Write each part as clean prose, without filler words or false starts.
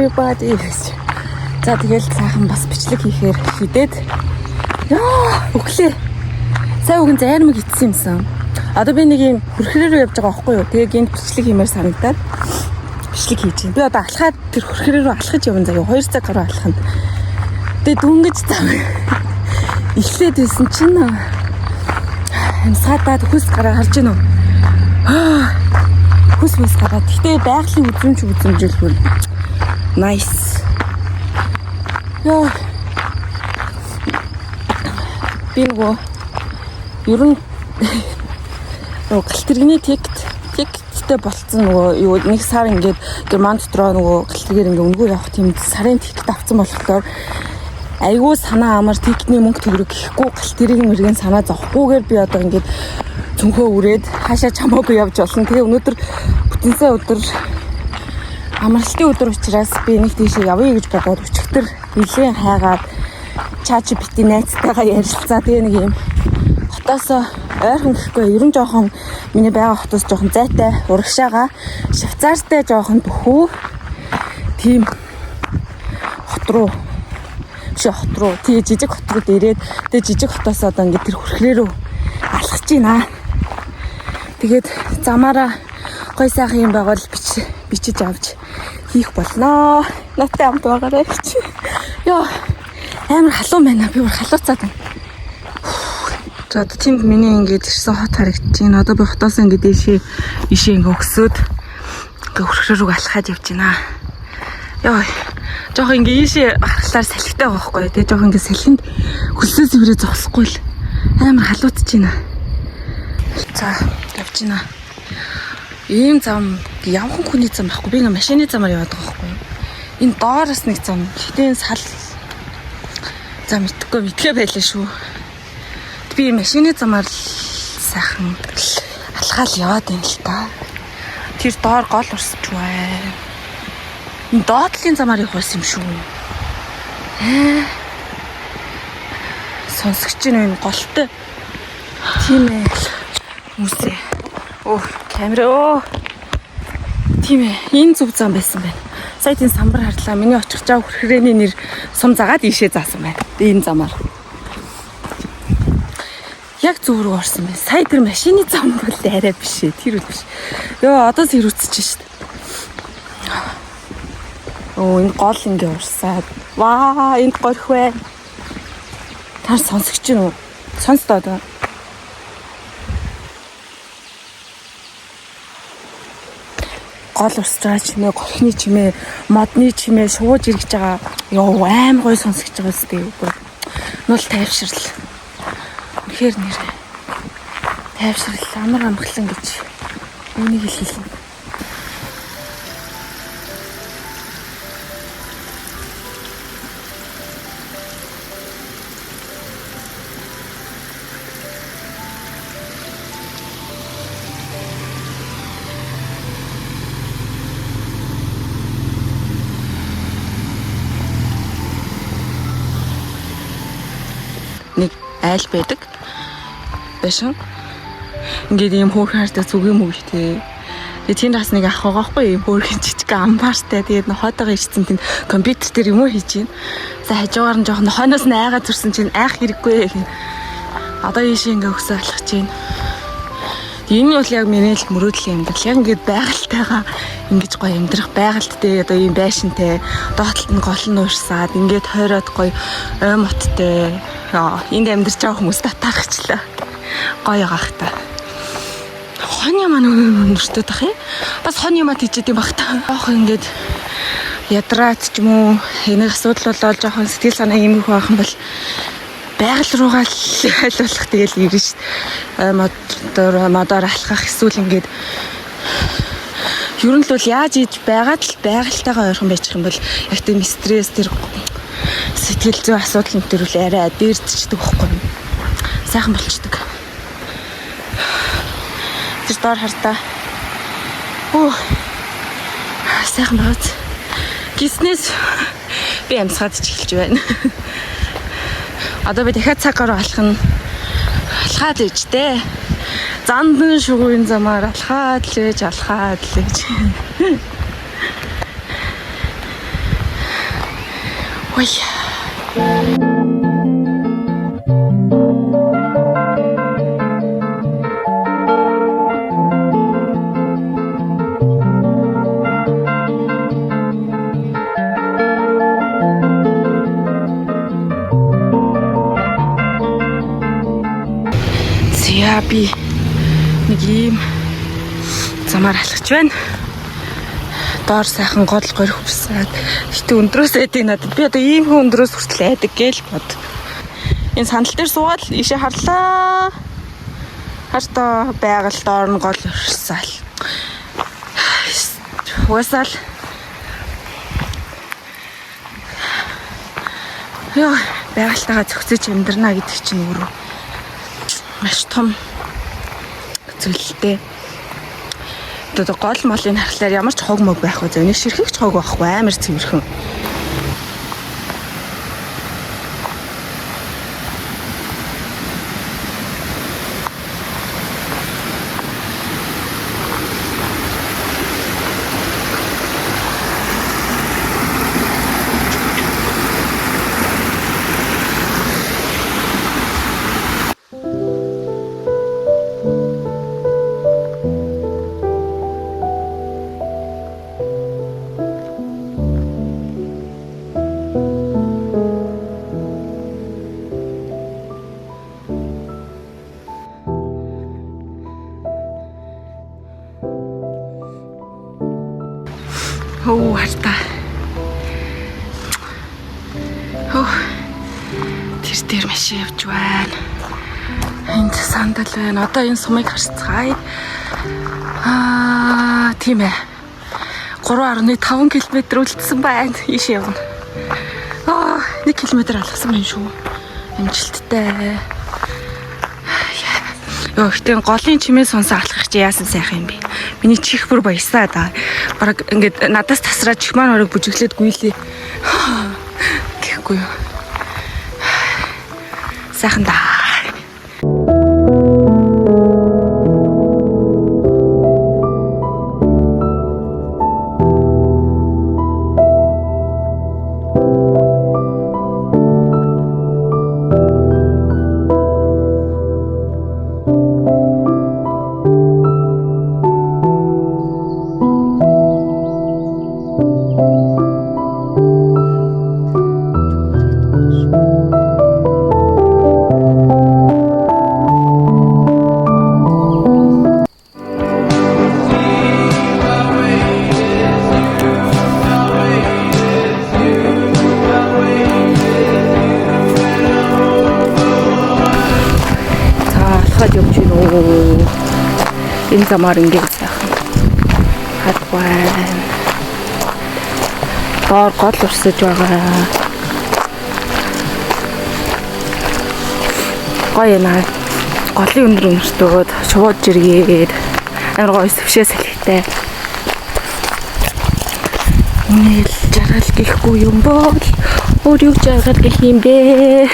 everybody. За тэгэл сайхан бас бичлэг хийхээр хидээд. Яа, өглөө. Сайн үгэн зармаг итсэн юмсан. Одоо би нэг юм хөрхрөө рүү явж байгаа байхгүй юу? Тэгээ гинт бичлэг хиймээр санагдаад бичлэг хийж байна. Би одоо алхаад тэр хөрхрөө рүү алхаж явна заяа 2 цаг гаруй алхах нь. Тэгээ дүнгэж зам. Эхлээд байсан чинь амсгаадаад хүс гараа харж гинөө. Хүс гараад. Гэтэ байгалийн үзэмжлгүй. Nice. Яа. Би нөгөө ер нь гэлтэргний тикттэй болцсон нөгөө юу нэг сар ингээд Герман дотроо нөгөө гэлтэргээр ингээ өнгөө явах тийм сарын тикт авсан болохоор айгүй санаа амар тиктний мөнгө төгрөг гэхгүй гэлтэрийн мөргийн санаа зовхгүйгээр би одоо ингээд цөнхөө үрээд хаашаа чамаагүй явж болно. Тэгээ өнөөдөр бүтэнсээ өдөр амралтын өдөр учраас би нэг тийшээ явъя гэж бодоод өчигдөр нэлээд хайгаад чаачи бити найзтайгаа ярилцаа. Тэгээ нэг юм хотоосоо ойрхон гэхгүй ерөн жоохон миний байгаа хотоос жоохон зайтай урагшаага Швейцарьтай жоохон бөхөө тийм хот руу тий жижиг хот руу ирээд тэгээ жижиг хотоос одоо ингээд тэр хөрхрөө рүү алхаж гинэ. Тэгээд замаараа гой сайхан юм байгаад бичиж авч хийх болноо. Наттай хамт байгаарай гэж. Яа амар халуун байна. Би бүр халууцаад байна. За одоо тийм миний ингээд ирсэн хот харагдаж байна. Одоо би хотоос ингээд ишээ ингээд өгсөд ингээд хөрхрөө рүү алхаад явж байна. Яа жоох ингээд ишээ харахлаар салхитай байгаа байхгүй. Тэгээ жоох ингээд салхинд хөлсөөс иврээ зогсохгүй л амар халууцж байна. За явж байна. Ийм зам явхан хүний зам байхгүй. Би ингээ машины замаар яваад байгаа байхгүй. Энэ доороос нэг зам. Гэтэн сал зам мэдгээ байлаа шүү. Би машины замаар сайхан алхаал яваад байна л та. Тэр доор гол урсч байна. Энэ доотлын замаар явах байсан юм шүү. Сонсогч энэ голтой. Тийм ээ. Хүмүүсээ. Камера. Тийм ээ. Энэ зүг зам байсан байна. Сая тийм самбар харлаа. Миний очих жаа хөрхрээний нэр сум загаад ийшээ заасан байна. Энэ замаар. Яг зүг рүү орсон байна. Сая тэр машины зам бол арай биш ээ. Тэр үл биш. Йоо, одоо сэрүүцэж шít. Энэ гол ингээ урсаад. Ваа, энд горих вэ. Таар сонсогч нь уу? Сонсдоо одоо. Гол урсаж нэг горхны чимээ, модны чимээ шууж ирж байгаа. Йоо, аим гой сонсогч байгаа зү. Нул тайвшрал. Үнэхээр нэр тайвшрал амар амгалан гэж үүнийг хэлсэн. Нэг айл байдаг. Башин. Ингээд ийм хөөрхөн хартай зүг юм уу гэдэг. Тэгээ тийм бас нэг ах байгаа байхгүй юм хөөрхөн жижиг амбартай. Тэгээд нохоотойгоо ирсэн тийм компьютер дээр юм уу хийж гин. За хажуугаар нь жоохон нохоноос нь айгаа зүрсэн чинь айх хэрэггүй. Одоо ийшээ ингээ өксөө алхаж гин. Энэ бол яг миний л мөрөөдлийн амьдрал. Яг ингээд байгальтайгаа ингэж гоё амьдрах байгальттай одоо ийм байшинтай доотлолт нь гол нь уурсаад ингээд хойроод гоё ой моттой энд амьдарч байгаа хүмүүс татаархчлаа. Гоё ягаах та. Хон юм өнөртөө тах юм. Бас хон юмат хийчихэд юм бах та. Жоох ингээд ядраад ч юм уу энийг асуудал болоод жоохон сэтгэл санаа юм их байх юм бол байгаль руугаа айлуулах тэгэл ирнэ ш. Модоор алхах эсвэл ингээд ер нь л бол яаж ийж байгаад л байгальтайгаа ойрхон байчих юм бол яг тийм стресс тэр сэтгэл зүйн асуудал энэ төр үл арай дээрдчихдэг байхгүй юу? Сайхан болчдөг. Тэр доор хартаа. Сайхан байгааз. Гиснээс би амсгаад ч эхэлж байна. Одоо би дахиад цаг гаруй алхаад ижтэй. Зандан шугуурын замаар алхаад лээж. Ой. За би нэг юм замаар алхаж байна. Доор сайхан гол горих хүрсаад гэтээ өндрөөс айдаг надад би одоо ийм хүн өндрөөс хүртэл айдаг гээл бод. Энэ сандал дээр суугаад ийшээ харлаа. Хартаа байгаль доор нь гол урсаал. Уусаал. Яа, байгальтайгаа зохицож амьдрна гэдэг чинь өөрөө маш том зүйлтэй. Одоо гол молын харахаар ямар ч хог мог байхгүй зөө. Нэг ширхэгч хог байхгүй амар цэвэрхэн. Оо хартаа. Тэр маш явж байна. Энд сандал байна. Одоо энэ сумыг харцгаая. Тийм ээ. 3.5 км үлдсэн байна. Ийш явна. 1 км алхсан юм шүү. Амжилттай. Йоо, гэтэн голын чимээ сонсоо алхах чи яасан сайхан юм бэ? Миний чих бүр баясаа да. Бараг ингээд надаас тасраад чих маань орог бүжиглээд гүйлээ. Гэхгүй юу. Сайхан да. Энэ замаар ингээд сайхан хадваа. Доор гол урсаж байгаа. Гоё наа. Голын өндөр өнөртөөд шууд жиргээд амар гоё сэвшээ салхитай. Үнэл жаргал гэхгүй юм бол өөр юу жаргал гэх юм бэ?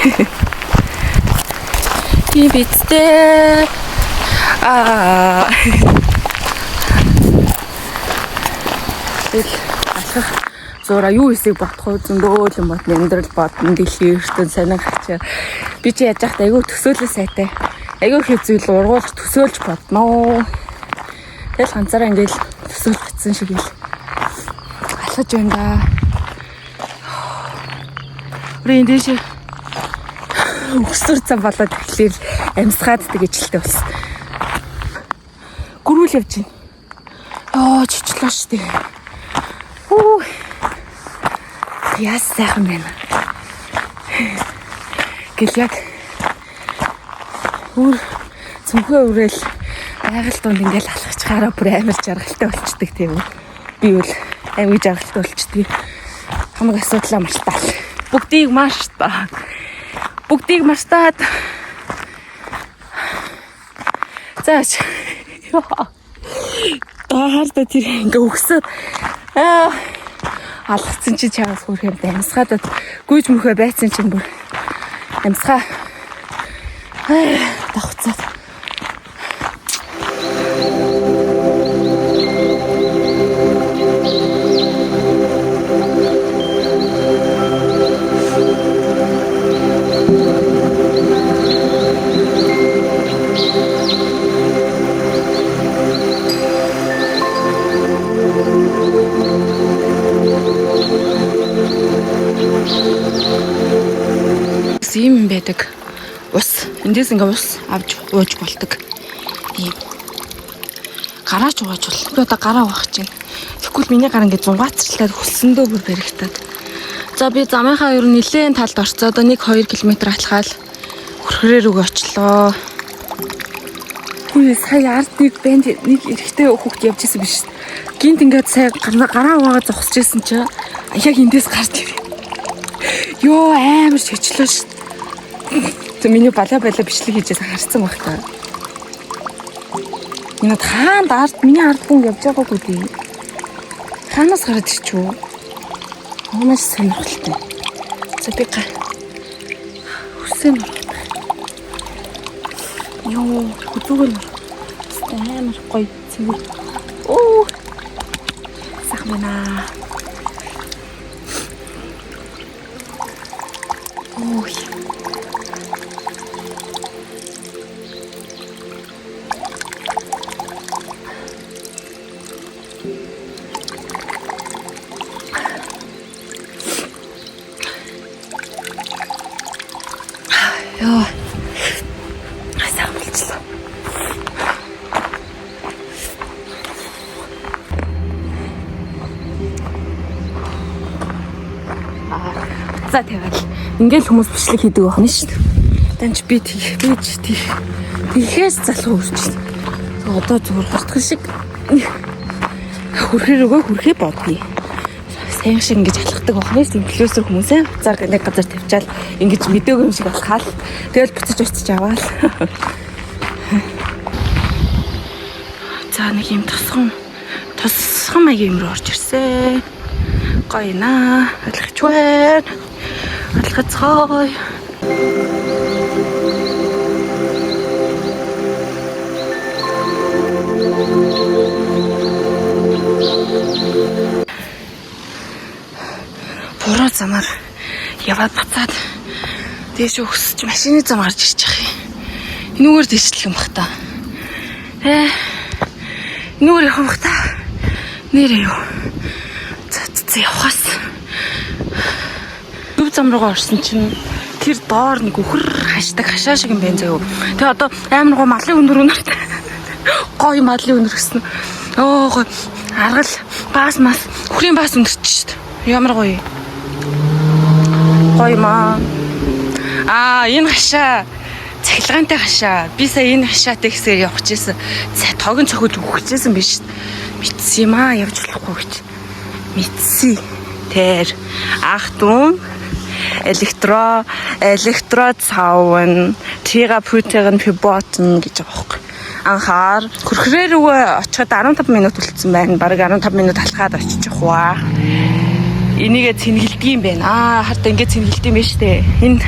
Тийм битээ. Алхах зураа юу эсийг бодох вэ? Зөндөө л бодны амьдрал бодно, дэлхийн ертөнд сонирхч. Би чи яаж яхад айгүй төсөөлөл сайтай. Айгүй их зүйл ургуулж төсөөлж бодноо. Тэгэл ганцаараа ингээл төсөөлж битсэн шиг л алхаж байна да. Үрийн дэше өксөр цам болоод тэгэхээр амьсгаад тэгээжлээ болсон. Гүрүүл явж байна. Чичлээ шүү дээ. Яс сайхан байна. Гэл яг цүнхээ үрэл байгаль донд ингээл алхачгаараа бүр амар жаргалтай болчдөг тийм үү. Би бол амар жаргалтай болчдөг. Хамаг асуудлаа мартаал. Бүгдийг мартаа. Бүгдийг мартаад. Заач. Таарда тэр ингээ өгсөд алгацсан чи чаас хүрх юм бэ? Амсгаад гүйж мөхөө байцсан чинь бүр амсгаа давхцаад. бас ийм юм байдаг. Ус. Эндээс ингээ ус авч ууж болдог. Ийм. Гараач ууж бол. Би одоо гараа уух гэж байна. Тэгвэл миний гар ингээ зунгацчлаад хөссөндөө бүр баригтаад. За би замынхаа ер нь нэлээд талд орцоо. Одоо 1-2 км алхаал хөрхрээр рүү очлоо. Хөөе сая ард нэг банд нэг эрэгтэй хүүхд явж исэн биш. Гинт ингээд сая гараа угаа зогсож исэн чи яг эндээс гарч ирээ. Йоо амар шичлээ ш. Тэ миний балаа бичлэг хийжээс харцсан байх та. Энэ хаанд ард миний ард хүн явж байгаагүй дээ. Хаанаас гараад ирчихв? Хоомоос сонирхолтой. За би хүсэн ёо хүзүүгэл амар гоё цэвэр. Оо сахмана. Ой. Ёо. За тэгэл ингээл хүмүүс бичлэг хийдэг байна шүү дээ. Танч би тийхээс залхуу үрч. Одоо зүгээр хурдхан шиг хөрхөр өгөө хөрхий бодгий. Сайн шиг ингэж алхдаг байна шүү дээ. Инфлюенсер хүмүүсээ зар нэг газар тавьчаал ингэж мэдээгүй юм шиг алхаал. Тэгэл буцаж очиж аваал. За нэг юм тосгон маягийн юм руу орж ирсэн. Гоё наа. Алхаж байна. Алхацгаая. Буруу замаар яваад буцаад дээш өгсөж машины зам гарч ирж байгаа юм. Энүүгээр дэвшлэх юм бах та. Энүүгээр явах бах та. Нэрээ юу? За явахаас. Өв зам руугаа орсон чинь тэр доор нэг үхэр хашдаг хашаа шиг юм байна заяа. Тэгээ одоо амар гоо малын өндөр өнөртэй. Гоё малын өнөр гэсэн. Оо гоё. Аргал баас мас үхрийн баас өндөрч шүү дээ. Ямар гоё. Гоё маа. Энэ хашаа цахилгаантай хашаа. Би сая энэ хашаатай гэсээр явах гэжсэн. Тогон цохиод өгчихсэн биш. Мэдсэн юм аа явж болохгүй гэж. Мэдсэн. Тэр Achtung Elektrozaun Therapeuten verboten гэж байгаа байхгүй. Анхаар хөрхрээр рүү очиход 15 минут үлдсэн байна. Бараг 15 минут алхаад очих хаа. Энийгээ цэнгэлдэг юм байна. Харта ингээд цэнгэлдэг юм байна штэ. Энэ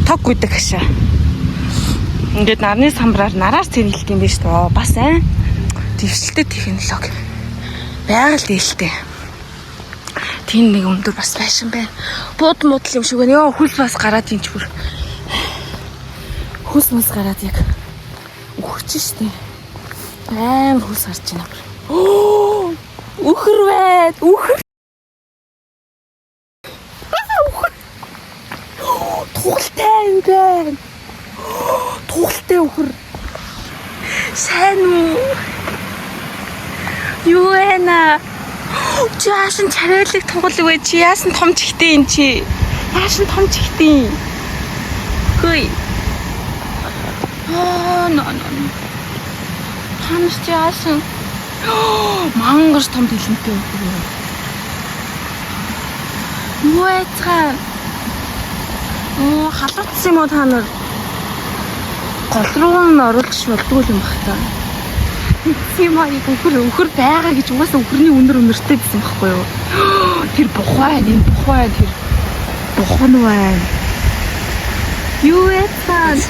тог гүйдэг хашаа. Ингээд нарны самбраар нараар цэнгэлдэг юм байна штэ. Бас дэвшилтэй технологи. Байгаль дээлтэй. Тийм нэг өндөр бас байшин байна. Бууд муудал юм шиг байна. Ёо хүс бас гараад ин ч бүр. Хүс мус гараад яг өгч штэ. Амар хүс гарч байна бүр. Үхэр байд. Үхэр. Тугалтай юм байна. Тугалтай үхэр. Сайн уу? Юу вэ? Чи яасан чарайлаг тугалаг вэ? Чи яасан том чихтэй юм чи? Яасан том чихтэй? Хөөе. No. Танаас чи яасан? Мангар том дэлгэнтэй үү? Юу яцгаа? Халуутсан юм уу та нар? Гол руу нь оруулж болдгоо юм бах та. Симари үхэр байгаа гэж угаасаа үхэрний өнөртэй байсан байхгүй юу? Тэр бухай тэр бухан байна. Юу яцсан?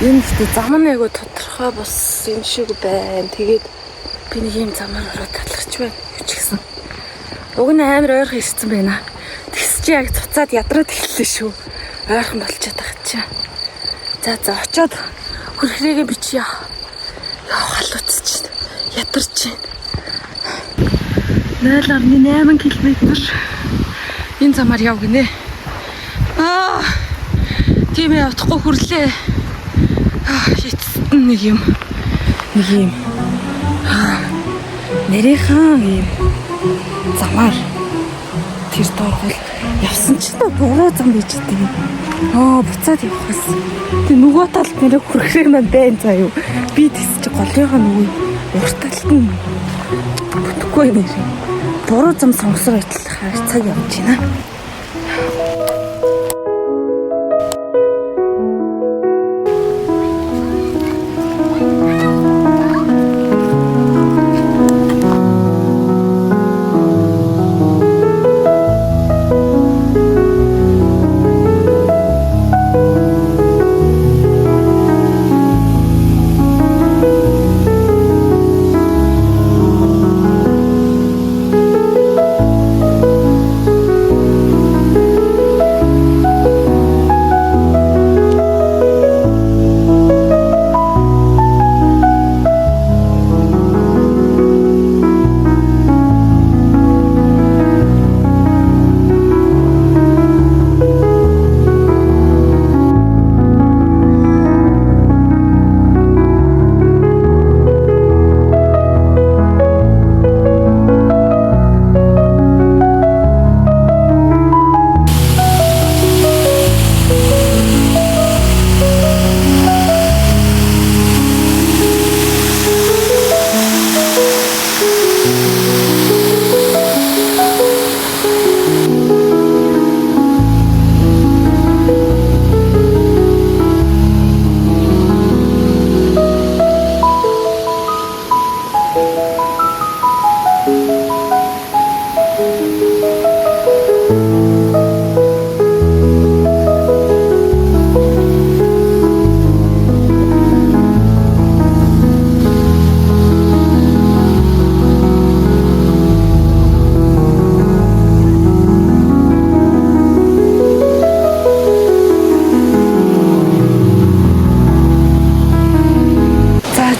Энэ ихтэй зам нь айгу тодорхой бос юм шиг байна. Тэгээд би нэг юм замаар ороод талхаж байна. Юу ч гэсэн. Уг нь амар ойрхон ирсэн байна. Тэгс чи яг цуцаад ядраад эхэллээ шүү. Ойрхон болчиход байгаа чи. За очоод хөрхрээгээ бичье. Халууцч байна. Ядарч байна. 0.8 км. Энэ замаар яв гинэ. Тийм ээ, утахгүй хүрлээ. Эцэст нэг юм. Нэрийнхэн юм замаар тэр доорхол явсан ч та буруу зам байж дээ. Буцаад явахаас. Тэг нөгөө талд нэрээ хүрхрээ маань байна заа юу. Би тэсч голынхаа нөгөө урт талд нь бүтэхгүй нэр. Буруу зам сонгосоор ажиллахаар цаг явж байна.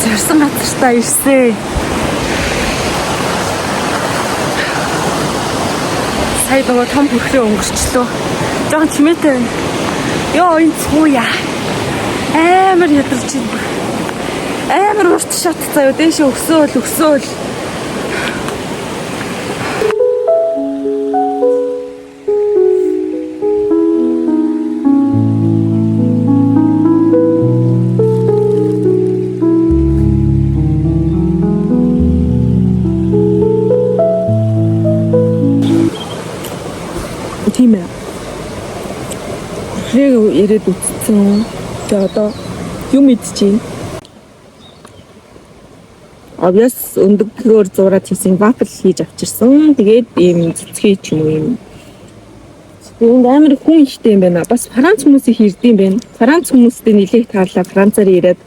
Зорсон газартаа ирсэн. Сая нөгөө том хөрхрөө өнгөрчлөө. Жохон чимээтэй байна. Йоо энэ цууя. Амар ядарч байна. Амар урт шат заяа дээшээ өсөөл. Тийм ээ. Хөрхрийг ирээд үтцсэн. Тэгээ одоо юм идчихээн. Обяс өндөгөөр зураад хийсэн вафл хийж авчирсан. Тэгээд ийм цэцгий ч юм уу юм. Үүнд амар хүн ихтэй юм байна. Бас Франц хүмүүсийг хэрдэм байна. Франц хүмүүстэй нэлээд таарлаа. Францаар ирээд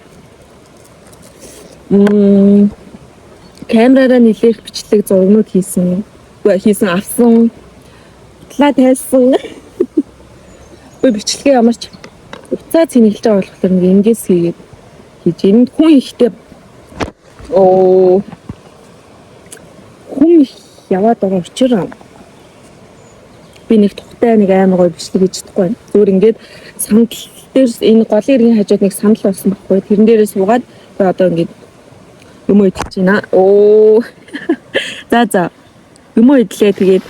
камераараа нэлээд бичлэг зургнууд хийсэн авсан. Тайлсан. Би бичлэгээ ямарч уцаа цэнэглэж байгаа болохоор нэг ингээс хийгээд хийж энд хүн ихтэй хүн их яваад байгаа учраас би нэг тухтай нэг амар гоё бичлэг хийж чадахгүй байна. Зүгээр ингээд сандал дээр энэ голын иргэн хажууд нэг сандал болсон байхгүй. Тэрэн дээрээ суугаад одоо ингээд юм идэж байна. За юм идлээ тэгээд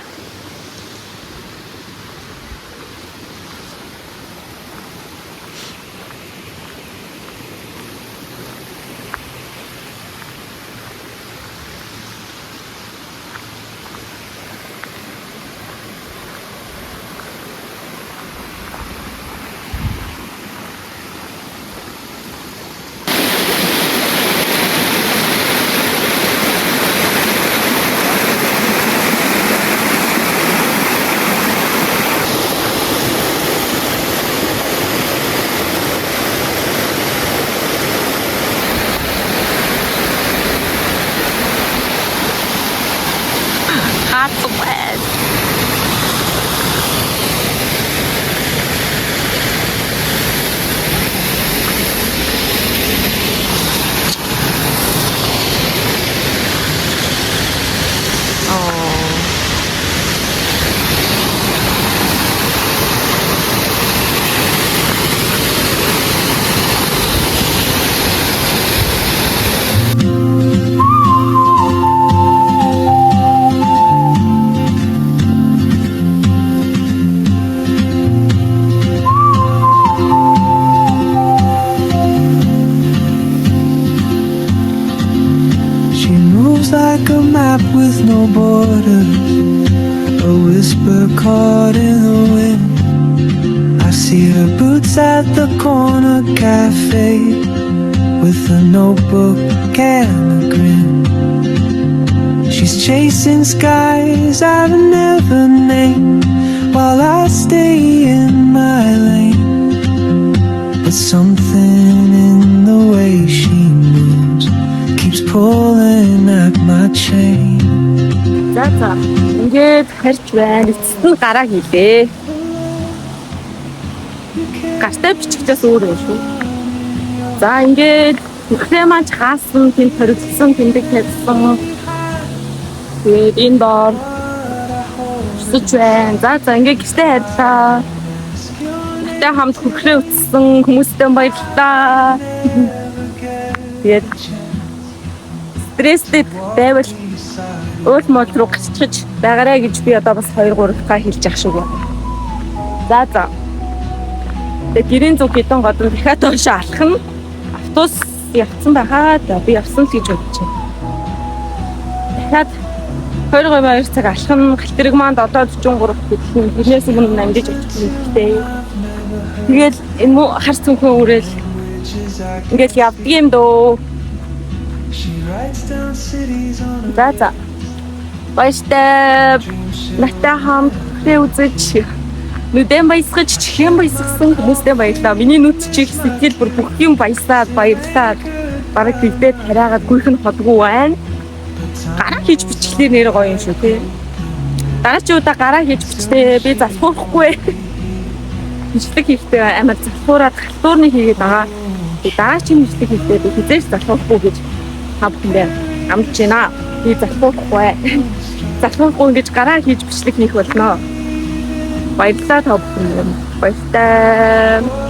a map with no borders, a whisper caught in the wind. I see her boots at the corner cafe with a notebook and a grin. She's chasing skies I've never named while I stay in my lane. But something in the way she moves keeps pulling at my chain. За ингээд харж байна. Эцэст нь гараа хийлээ. Гартаа бичгчээс өөр юм шүү. За ингээд бүхнээ маань хаасан, тэнд хоригдсан, тэмдэг тавьсан. Тэгээд энэ доор өсөж байна. За ингээд гэртээ хайрлаа. Та хамт хөрхрөө утсан хүмүүстэй баярлалаа. Тэгээд стресстэй байвал өөр мод руу гисчиж байгаарэ гэж би одоо бас 2-3 дахь хэлж явах шүү. За. Тэгээд гэрийн зүг хэдэн годон дахиад доош алах нь автобус явцсан байхаа. Би явсан л гэж бодож байна. Дахиад 22 цаг алах нь галтрэг манд одоо 43 хэдхэн тэрнээс өмнө намжиж очих юм хэрэгтэй. Тэгээд энэ муу хар цүнхэн үрэл ингээд явдаг юм дөө. За. Баяртай натаа хамт үзэж нүдэн баясгаж чихэн баясгсан хүмүүстэй баярлалаа. Миний нүд чих сэтгэл бүр бүх юм баясаад баярлалаа. Бараг бигдээ тараагаад гүйх нь ходгүй байна. Гараа хийж бичлээ нэр гоё юм шүү тий. Дараачуудаа гараа хийж бичтээ би залхуурахгүй. Бичлэг хийхдээ амар залхуураад халтуурны хийгээд байгаа. Би дараачийн бичлэг хийхдээ би хизээж залхуурахгүй гэж хавхандаа амж байна. Би залхуурахгүй. Залхуурахгүй ингэж гараа хийж бичлэг хийх болно. Баярлалаа та бүхэн. Баяртай.